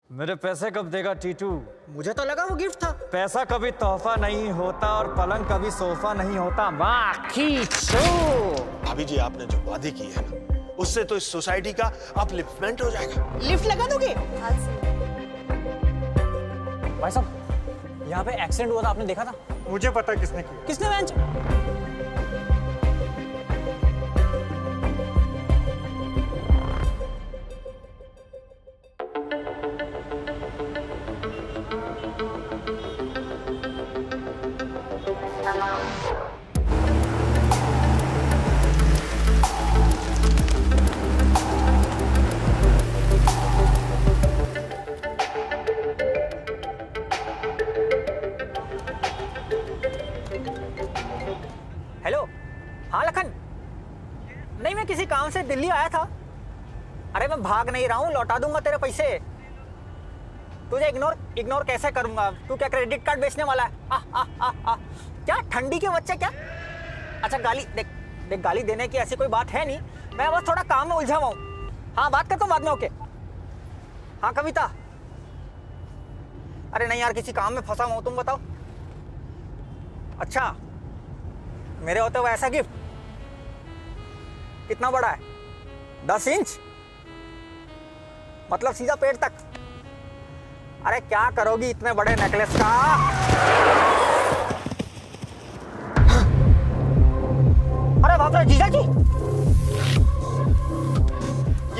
मेरे पैसे कब देगा टीटू? मुझे तो लगा वो गिफ्ट था। पैसा कभी तोहफा नहीं होता और पलंग कभी सोफा नहीं होता। माँ खींचो। भाभी जी, आपने जो वादे की है ना, उससे तो इस सोसाइटी का अपलिफ्टमेंट हो जाएगा। लिफ्ट लगा दोगे? भाई साहब, यहाँ पे एक्सीडेंट हुआ था, आपने देखा था? मुझे पता किसने किया। किसने बेंच? हेलो, हाँ लखन। नहीं, मैं किसी काम से दिल्ली आया था। अरे मैं भाग नहीं रहा हूँ, लौटा दूंगा तेरे पैसे। तुझे इग्नोर कैसे करूंगा? तू क्या क्रेडिट कार्ड बेचने वाला है? क्या ठंडी के बच्चे क्या? अच्छा गाली देख, गाली देने की ऐसी कोई बात है नहीं। मैं बस थोड़ा काम में उलझा हुआ हूँ। हाँ, बात करता हूँ बाद में। ओके। हाँ कविता। अरे नहीं यार, किसी काम में फंसा हूँ, तुम बताओ। अच्छा, मेरे होते हुए ऐसा गिफ्ट कितना बड़ा है? 10 इंच? मतलब सीधा पेट तक? अरे क्या करोगी इतने बड़े नेकलेस का? अरे बाप रे जीजा जी,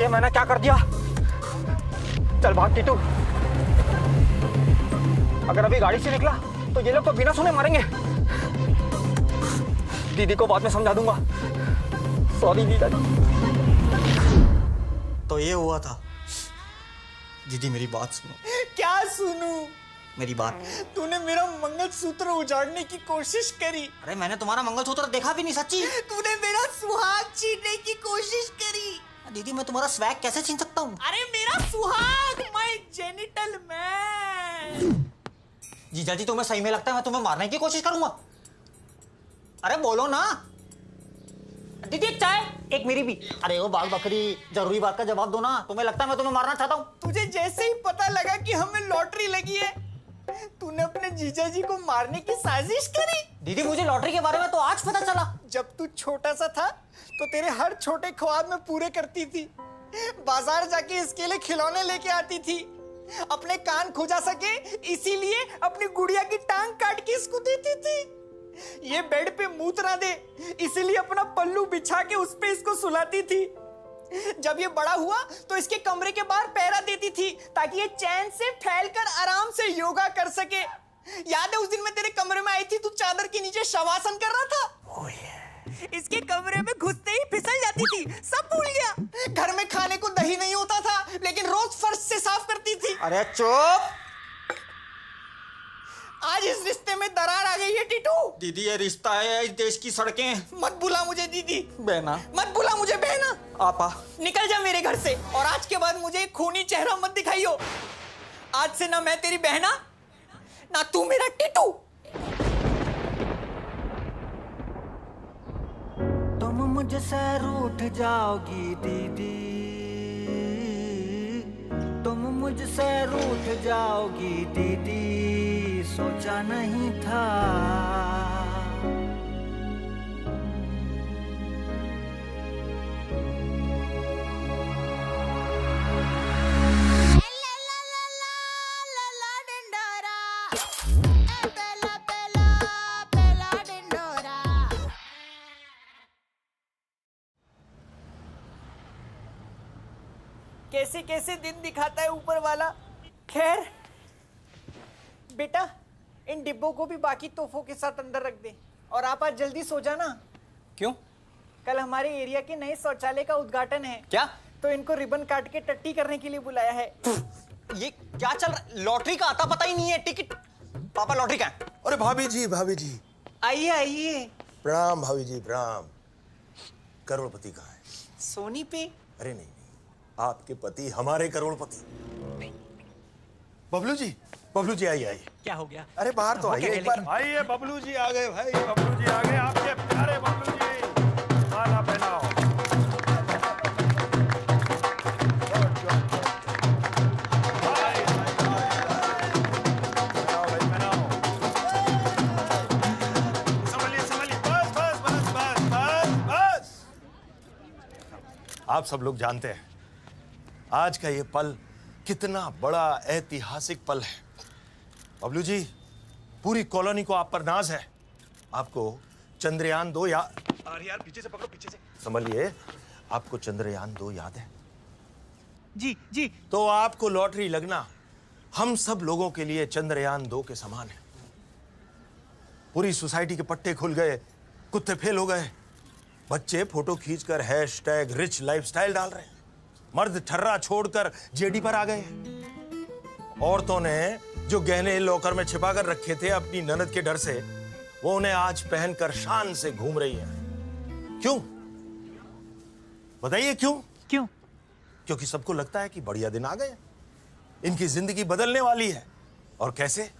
ये मैंने क्या कर दिया? चल भाग टीटू। अगर अभी गाड़ी से निकला तो ये लोग तो बिना सुने मारेंगे। दीदी को बाद में समझा दूंगा। सॉरी जीजा जी। तो ये हुआ था। दीदी मेरी बात सुनो। क्या सुनूं? मेरी बात। तूने मेरा मंगलसूत्र उजाड़ने की कोशिश करी। अरे मैंने तुम्हारा मंगलसूत्र देखा भी नहीं, सच्ची। तूने मेरा सुहाग छीनने की कोशिश करी। दीदी मैं तुम्हारा स्वैग कैसे छीन सकता हूँ? अरे मेरा सुहाग, माय जेनिटल मैन। जीजा जी तुम्हें सही में लगता है मैं तुम्हें मारने की कोशिश करूंगा? अरे बोलो ना। दीदी एक चाय, एक मेरी भी। अरे वो बाल बकरी, जरूरी बात का जवाब दो ना। तुम्हें लगता है मैं तुम्हें मारना चाहता हूँ? तुझे जैसे ही पता लगा कि हमें लॉटरी लगी है, तूने अपने जीजा जी को मारने की साजिश करी। दीदी मुझे लॉटरी के बारे में तो आज पता चला। जब तू छोटा सा था तो तेरे हर छोटे ख्वाब में पूरे करती थी। बाजार जाके इसके लिए खिलौने लेके आती थी। अपने कान खुजा सके इसीलिए अपनी गुड़िया की टांग काट के इसको देती थी। ये बेड पे मूत ना दे इसीलिए अपना पल्लू बिछा के उस पे इसको सुलाती थी। जब ये बड़ा हुआ तो इसके कमरे के बाहर पैरा देती थी ताकि ये चैन से फैलकर आराम से योगा कर सके। याद है उस दिन मैं तेरे कमरे में आई थी, तू चादर के नीचे शवासन कर रहा था। इसके कमरे में घुसते ही फिसल जाती थी, सब भूल गया। घर में खाने को दही नहीं होता था लेकिन रोज फर्श से साफ करती थी। अरे चुप। आज इस रिश्ते में दरार आ गई है टीटू। दीदी ये रिश्ता है, इस देश की सड़कें। मत बुला मुझे दीदी। बहना। मत बुला मुझे बहना। आपा। निकल जा मेरे घर से और आज के बाद मुझे एक खूनी चेहरा मत दिखाइयो। आज से ना मैं तेरी बहना ना तू मेरा टीटू। तुम मुझसे रूठ जाओगी दीदी, तुम मुझसे रूठ जाओगी दीदी, सोचा नहीं था। कैसे कैसे दिन दिखाता है ऊपर वाला। खैर बेटा, इन डिब्बों को भी बाकी तोहफों के साथ अंदर रख दे और आप आज जल्दी सो जाना। क्यों? कल हमारे एरिया के नए शौचालय का उद्घाटन है। क्या? तो इनको रिबन काट के टट्टी करने के लिए बुलाया है। ये क्या चल रहा है? लॉटरी का आता पता ही नहीं है। टिकट पापा, लॉटरी का है? अरे भाभी जी आइए आइए। प्रणाम। भाभी जी प्रणाम। करोड़पति कहाँ है? सोनी पे। अरे नहीं, आपके पति हमारे करोड़पति। बबलू जी आइए। क्या हो गया? अरे बाहर तो आइए एक बार। आइए, बबलू जी आ गए भाई। बबलू जी आ गए, आपके प्यारे बबलू जी। खाना पहनाओ। आप सब लोग जानते हैं आज का ये पल कितना बड़ा ऐतिहासिक पल है। बबलू जी, पूरी कॉलोनी को आप पर नाज है। आपको चंद्रयान 2 अरे यार पीछे से पकड़ो, पीछे से संभलिए। आपको चंद्रयान 2 याद है? जी जी। तो आपको लॉटरी लगना हम सब लोगों के लिए चंद्रयान 2 के समान है। पूरी सोसाइटी के पट्टे खुल गए, कुत्ते फेल हो गए, बच्चे फोटो खींचकर हैशटैग रिच लाइफस्टाइल डाल रहे हैं, मर्द ठर्रा छोड़कर जेडी पर आ गए हैं। औरतों ने जो गहने लॉकर में छिपा कर रखे थे अपनी ननद के डर से, वो उन्हें आज पहनकर शान से घूम रही हैं। क्यों बताइए क्यों? क्यों? क्योंकि सबको लगता है कि बढ़िया दिन आ गए, इनकी जिंदगी बदलने वाली है। और कैसे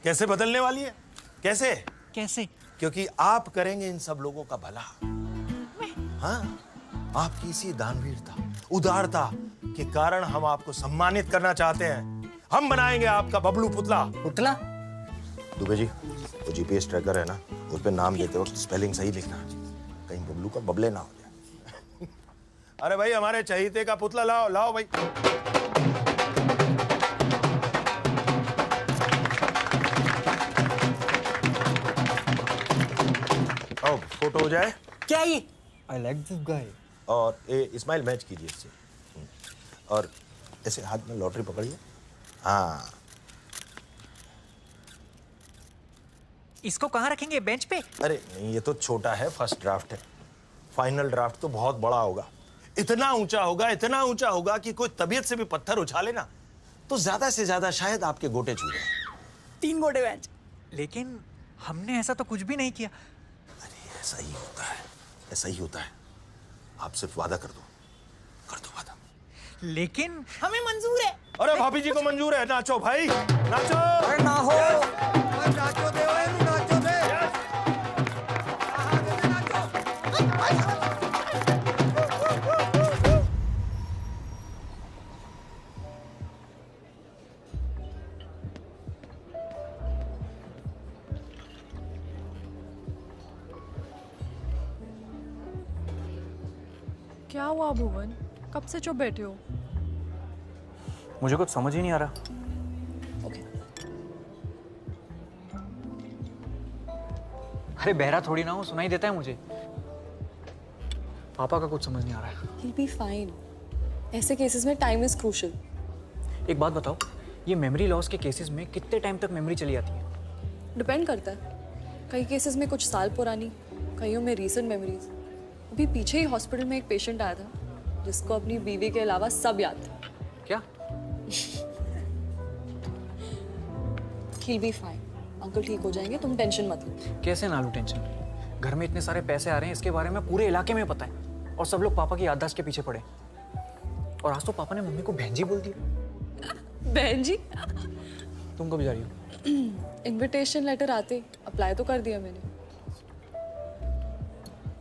कैसे बदलने वाली है? कैसे कैसे? क्योंकि आप करेंगे इन सब लोगों का भला। हाँ, आपकी इसी दानवीरता, उदारता के कारण हम आपको सम्मानित करना चाहते हैं। हम बनाएंगे आपका बबलू पुतला। पुतला? दुबे जी, वो जीपीएस ट्रैकर है ना, उस पे नाम देते वक्त स्पेलिंग सही लिखना, कहीं बबलू का बबले ना हो जाए। अरे भाई, हमारे चहीते का पुतला लाओ, लाओ भाई। आओ, फोटो हो जाए। क्या ये? I like this guy. और स्माइल मैच कीजिए इससे। और ऐसे हाथ में लॉटरी पकड़िए। हाँ, इसको कहाँ रखेंगे? बेंच पे? अरे नहीं, ये तो छोटा है, फर्स्ट ड्राफ्ट है। फाइनल ड्राफ्ट तो बहुत बड़ा होगा, इतना ऊंचा होगा, इतना ऊंचा होगा कि कोई तबीयत से भी पत्थर उछाले ना तो ज्यादा से ज्यादा शायद आपके गोटे छू जाए। 3 गोटे बेंच। लेकिन हमने ऐसा तो कुछ भी नहीं किया। अरे ऐसा ही होता है, ऐसा ही होता है। आप सिर्फ वादा कर दो वादा। लेकिन हमें मंजूर है। अरे भाभी जी को मंजूर है। नाचो भाई, नाचो। अरे ना हो। नाचो दे, नाचो दे। क्या हुआ भुवन? कब से चुप बैठे हो? मुझे कुछ समझ ही नहीं आ रहा। अरे बहरा थोड़ी ना हूँ, सुनाई देता है मुझे। पापा का कुछ समझ नहीं आ रहा है। He'll be fine. ऐसे केसेस में टाइम इज क्रूशियल। एक बात बताओ, ये मेमोरी लॉस के केसेस में कितने टाइम तक मेमोरी चली जाती है? डिपेंड करता है। कई केसेस में कुछ साल पुरानी, कईयों में रीसेंट मेमोरीज। अभी पीछे ही हॉस्पिटल में एक पेशेंट आया था जिसको अपनी बीवी के अलावा सब याद था। क्या? He'll be fine. अंकल ठीक हो जाएंगे, तुम टेंशन मत लो। कैसे ना लूं टेंशन? घर में इतने सारे पैसे आ रहे हैं, इसके बारे में पूरे इलाके में पता है, और सब लोग पापा की याददाश्त के पीछे पड़े। और आज तो पापा ने मम्मी को बहन जी बोल दिया। बहन जी? तुम कब जा रही हो? इनविटेशन लेटर आते अप्लाई तो कर दिया मैंने।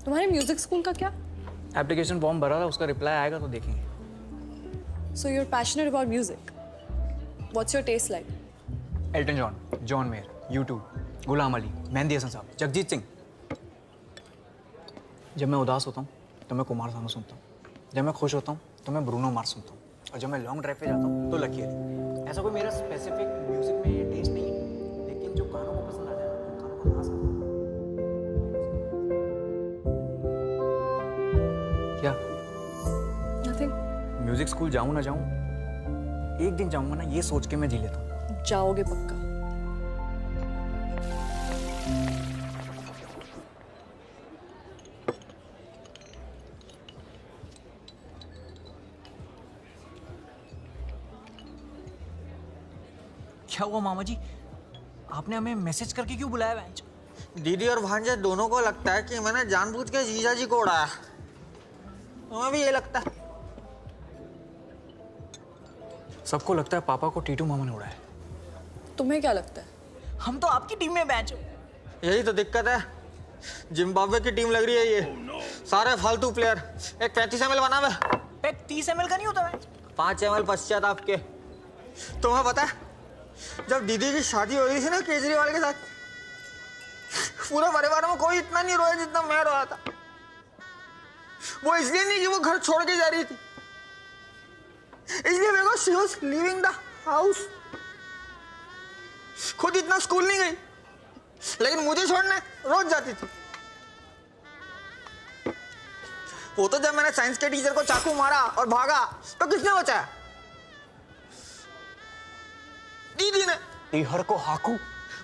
तुम्हारे म्यूजिक स्कूल का क्या? एप्लीकेशन फॉर्म भरा था, उसका रिप्लाई आएगा तो देखेंगे। So you are passionate about music. What's your taste like? Elton John, John Mayer, U2, Ghulam Ali, Mehdi Hassan sahab, Jagjit Singh. जब मैं उदास होता हूँ तो मैं कुमार सानू सुनता हूँ, जब मैं खुश होता हूँ तो मैं ब्रूनो मार्स सुनता हूँ, और जब मैं लॉन्ग ड्राइव पे जाता हूँ तो लकी अली। ऐसा कोई मेरा स्पेसिफिक म्यूजिक में ये टेस्ट नहीं है, लेकिन जो कानों को पसंद आ जाए ना, उन कानों को रास आता है। क्या? नथिंग। म्यूजिक स्कूल जाऊँ ना जाऊँ, एक दिन जाऊँगा ना, ये सोच के मैं जी लेता हूँ। जाओगे पक्का? क्या हुआ मामा जी? आपने हमें मैसेज करके क्यों बुलाया बेंच? दीदी और भांजे दोनों को लगता है कि मैंने जानबूझ के जीजा जी को उड़ाया। तुम्हें भी ये लगता है? सबको लगता है पापा को टीटू मामा ने उड़ाया। तुम्हें क्या लगता है? हम तो आपकी टीम में बेंच। यही तो दिक्कत है, जिम्बाब्वे की टीम लग रही है ये। सारे फालतू प्लेयर। एक 35 ml बना हुआ है। पैक 30 ml का नहीं होता बेंच? 5 ml पश्चात आपके। तुम्हें पता है, जब दीदी की शादी हो रही थी ना केजरीवाल के साथ, पूरे परिवार में कोई इतना नहीं रोया जितना मैं रोया था। वो इसलिए नहीं कि वो घर छोड़ के जा रही थी, इसलिए because she was leaving the house. खुद इतना स्कूल नहीं गई, लेकिन मुझे छोड़ने रोज जाती थी। वो तो जब मैंने साइंस के टीचर को चाकू मारा और भागा तो किसने बचाया? दीदी ने। टीहर को हाकू?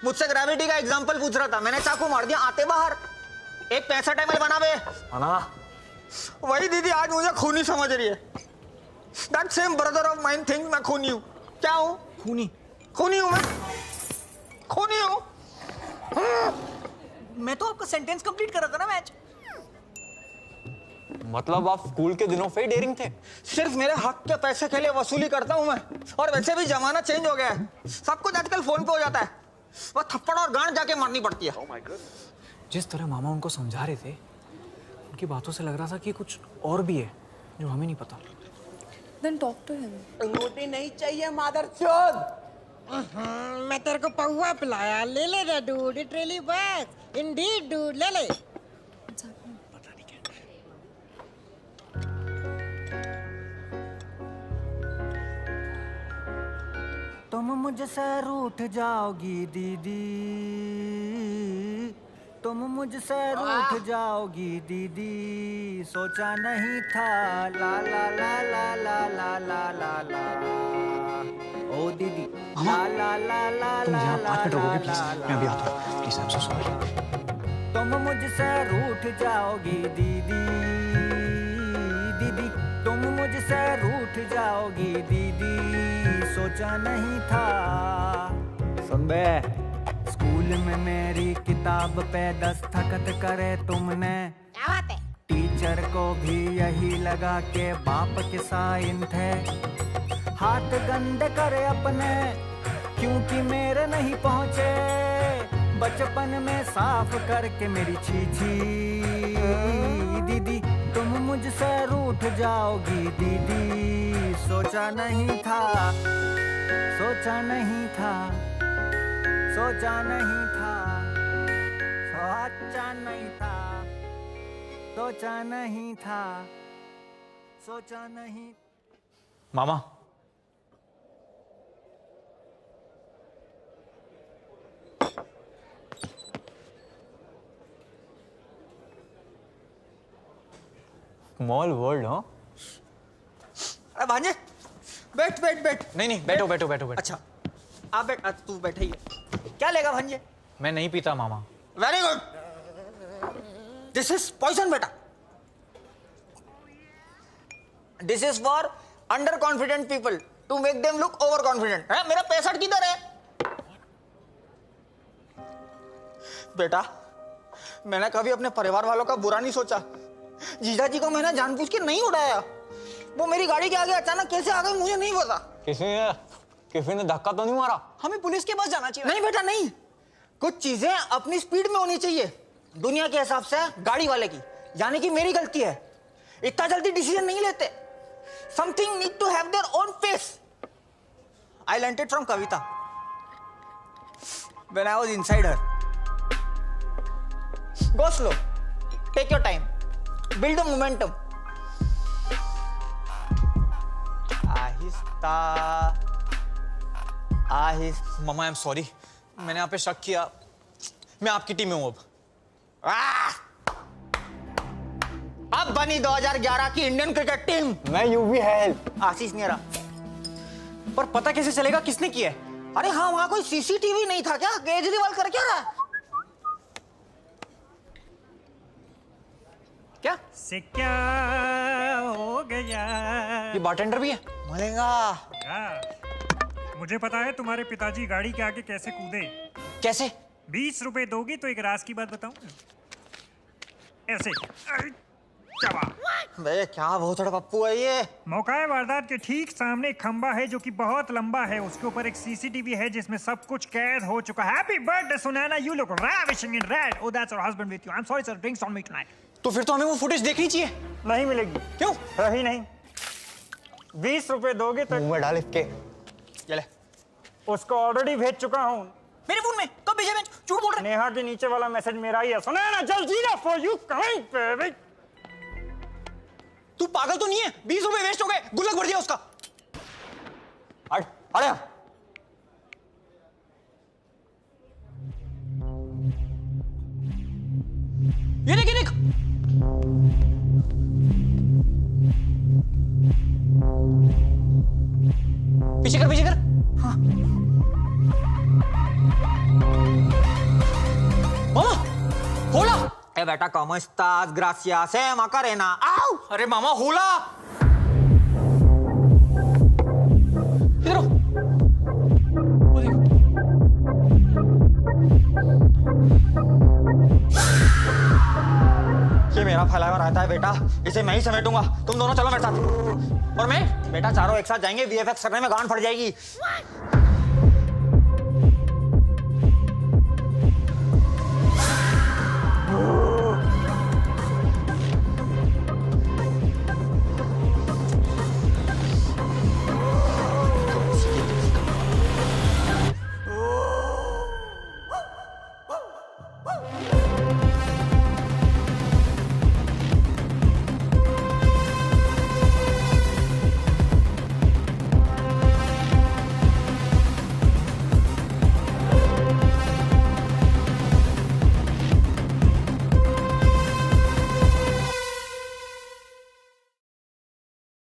मुझसे ग्रेविटी का एग्जांपल पूछ रहा था, मैंने चाकू मार दिया, आते बाहर। एक 65 ml बना बे। वही दीदी आज मुझे खूनी समझ रही है। That same brother of mine thinks मैं खूनी हूँ। क्या हूँ? खूनी। खूनी हूँ मैं, खूनी हूँ। मैं तो आपका सेंटेंस कंप्लीट कर रहा था ना मैच। मतलब आप स्कूल के दिनों से ही डेयरिंग थे? सिर्फ मेरे हक के पैसे के लिए वसूली करता हूँ मैं। और वैसे भी जमाना चेंज हो गया है, सब कुछ आजकल फोन पे हो जाता है। वो थप्पड़ और गांड जाके मारनी पड़ती है। जिस तरह मामा उनको समझा रहे थे, उनकी बातों से लग रहा था कि कुछ और भी है जो हमें नहीं पता। Then talk to him. रोटी नहीं चाहिए मादरचोद। मैं तेरे को पौवा पिलाया, ले ले रे dude, it really works. Indeed dude, ले ले। What's happening? तुम मुझसे रूठ जाओगी दीदी, तुम मुझसे रूठ जाओगी दीदी, सोचा नहीं था। ला ला ला ला ला ला ला ला ला ओ दीदी। ला ला ला ला ला ला ला ला। मैं अभी आता हूँ। Please I am so sorry. तुम मुझसे रूठ जाओगी दीदी, दीदी तुम मुझसे रूठ जाओगी दीदी, सोचा नहीं था। सुन बे, स्कूल में मेरी किताब पे दस्तखत करे तुमने, क्या बात है? टीचर को भी यही लगा के बाप के साइन थे। हाथ गंदे करे अपने क्योंकि मेरे नहीं पहुंचे, बचपन में साफ करके मेरी छीछी। दीदी तुम मुझसे रूठ जाओगी दीदी, सोचा नहीं था, सोचा नहीं था, सोचा नहीं था, सोचा नहीं था, सोचा नहीं था, सोचा नहीं। मामा, स्मॉल वर्ल्ड। हाँ अरे भांजे, बैठ बैठ बैठ। नहीं नहीं, बैठो बैठो बैठो बैठो। अच्छा आप बैठ, तू बैठे ही है। क्या लेगा भांजे? मैं नहीं पीता मामा। Very good, this is poison बेटा। This is for under confident people to make them look over confident. है मेरा 65 किधर है बेटा? मैंने कभी अपने परिवार वालों का बुरा नहीं सोचा। जीजा जी को मैंने जानबूझ के नहीं उड़ाया। वो मेरी गाड़ी के आगे अचानक कैसे आ गई मुझे नहीं पता। किसी ने धक्का तो नहीं मारा? हमें पुलिस के पास जाना चाहिए। नहीं बेटा नहीं, कुछ चीजें अपनी स्पीड में होनी चाहिए, दुनिया के हिसाब से गाड़ी वाले की। यानी कि मेरी गलती है, इतना जल्दी डिसीजन नहीं लेते। Something need to have their own pace. I learned it from Kavita when I was inside her. Go slow, take your time, build the momentum. आहिस्ता आहिस्ता। मामा आई एम सॉरी, मैंने आप पे शक किया। मैं आपकी टीम में हूं अब। अब बनी 2011 की इंडियन क्रिकेट टीम। मैं यूवी है। आशीष नेहरा। पर पता कैसे चलेगा किसने किया है? अरे हाँ, वहां कोई सीसीटीवी नहीं था क्या? केजरीवाल कर क्या रहा है? क्या से क्या हो गया? ये बारटेंडर भी है? मलेगा। मुझे पता है तुम्हारे पिताजी गाड़ी के आगे कैसे कूदे। कैसे? 20 रुपए दोगी तो एक राज की बात बताऊं? ऐसे। चबा। बे क्या भोसड़ा पप्पू है ये? मौका वारदात के ठीक सामने एक खंबा है जो कि बहुत लंबा है। उसके ऊपर एक सीसीटीवी है जिसमें सब कुछ कैद हो चुका है। Happy birthday Sunaina, you look ravishing in red. Oh, that's your husband with you. I'm sorry sir, drinks on me tonight. तो फिर तो हमें वो फुटेज देखनी चाहिए। नहीं मिलेगी। क्यों? रही नहीं। 20 रुपए दोगे तो मुंह में डाल इसके। ये ले। उसको ऑलरेडी भेज चुका हूँ। मेरे फोन में कब भेजा? मैं झूठ बोल रहा नेहा के नीचे वाला मैसेज मेरा ही है। सुनैना, जल्दी ना for you coming baby. तू पागल तो नहीं है? 20 रुपए वेस्ट हो गए, गुल्लक भर दिया उसका। हट हट यार। ये देख, ये देख। पीछे कर, पीछे कर। हाँ। मामा होला। ए बेटा, ¿cómo estás? Gracias, Macarena. आओ। अरे मामा होला। इधर आओ। वो देख। ये मेरा फैलाया हुआ रहता है बेटा, इसे मैं ही समेटूंगा। तुम दोनों चलो मेरे साथ। और मैं बेटा, चारों एक साथ जाएंगे, VFX करने में गांड फट जाएगी।